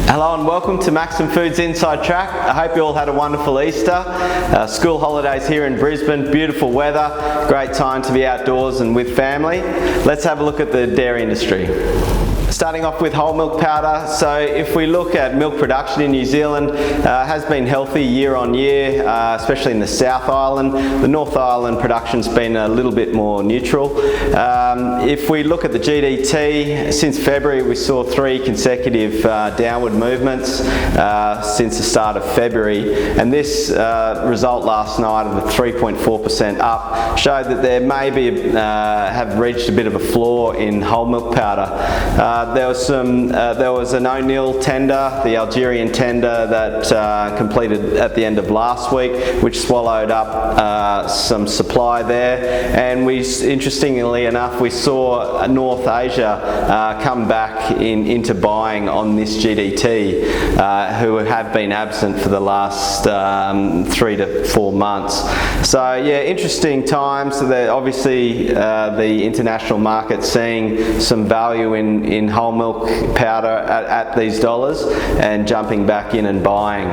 Hello and welcome to Maxim Foods Inside Track. I hope you all had a wonderful Easter. School holidays here in Brisbane, beautiful weather, great time to be outdoors and with family. Let's have a look at the dairy industry. Starting off with whole milk powder. So if we look at milk production in New Zealand, has been healthy year on year, especially in the South Island. The North Island production's been a little bit more neutral. If we look at the GDT, since February we saw 3 consecutive downward movements since the start of February, and this result last night of a 3.4% up showed that there may be have reached a bit of a floor in whole milk powder. There was an O'Neill tender, the Algerian tender that completed at the end of last week, which swallowed up some supply there. And interestingly enough, we saw North Asia come back into buying on this GDT, who have been absent for the last 3 to 4 months. So yeah, interesting times. So obviously the international market seeing some value in whole milk powder at these dollars and jumping back in and buying.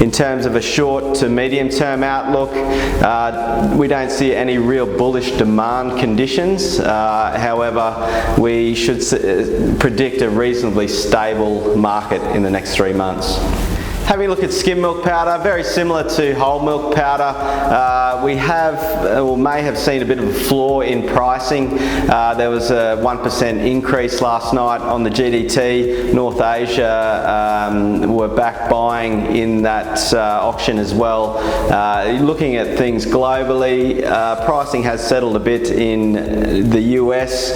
In terms of a short to medium term outlook, we don't see any real bullish demand conditions. However, we should predict a reasonably stable market in the next 3 months. Having a look at skim milk powder, very similar to whole milk powder. We have, or may have seen a bit of a floor in pricing. There was a 1% increase last night on the GDT. North Asia were back buying in that auction as well. Looking at things globally, pricing has settled a bit in the US,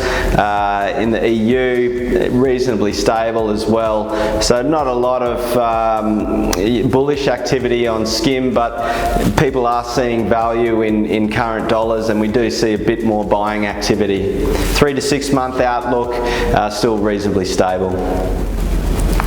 in the EU, reasonably stable as well. So not a lot of bullish activity on skim, but people are seeing value in current dollars, and we do see a bit more buying activity. 3 to 6 month outlook, still reasonably stable.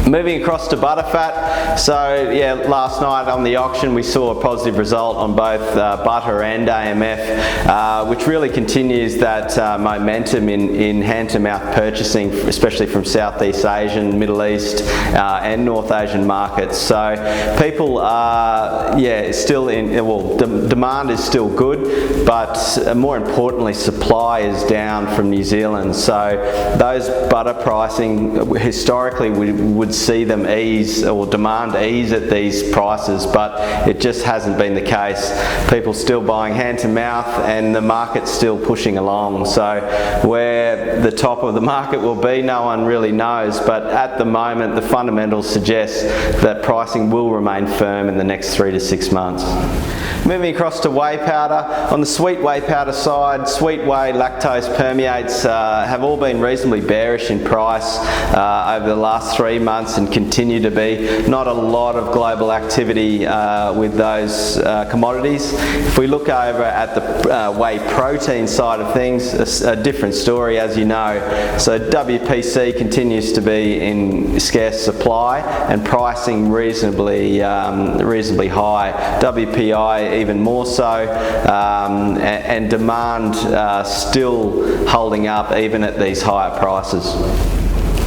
Moving across to butterfat. So yeah, last night on the auction we saw a positive result on both butter and AMF, which really continues that momentum in hand-to-mouth purchasing, especially from Southeast Asian, Middle East and North Asian markets. So people are, still demand is still good, but more importantly supply is down from New Zealand. So those butter pricing, historically we would see them ease, or demand ease at these prices, but it just hasn't been the case. People still buying hand to mouth and the market's still pushing along. So where the top of the market will be, no one really knows, but at the moment the fundamentals suggest that pricing will remain firm in the next 3 to 6 months. Moving across to whey powder. On the sweet whey powder side, sweet whey, lactose permeates have all been reasonably bearish in price over the last 3 months and continue to be. Not a lot of global activity with those commodities. If we look over at the whey protein side of things, a different story, as you know. So WPC continues to be in scarce supply and pricing reasonably high. WPI even more so, and demand still holding up even at these higher prices.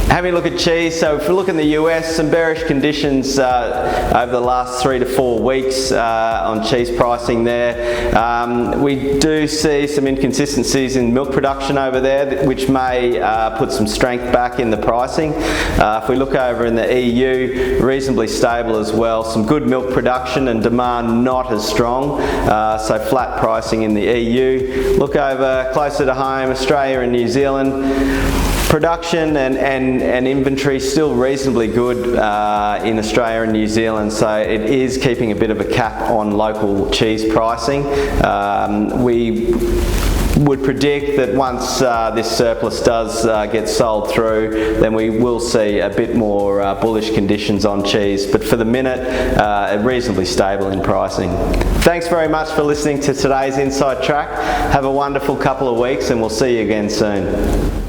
Having a look at cheese, so if we look in the US, some bearish conditions over the last 3 to 4 weeks on cheese pricing there. We do see some inconsistencies in milk production over there, which may put some strength back in the pricing. If we look over in the EU, reasonably stable as well. Some good milk production and demand not as strong, so flat pricing in the EU. Look over closer to home, Australia and New Zealand. Production and inventory still reasonably good in Australia and New Zealand, so it is keeping a bit of a cap on local cheese pricing. We would predict that once this surplus does get sold through, then we will see a bit more bullish conditions on cheese, but for the minute reasonably stable in pricing. Thanks very much for listening to today's Inside Track. Have a wonderful couple of weeks and we'll see you again soon.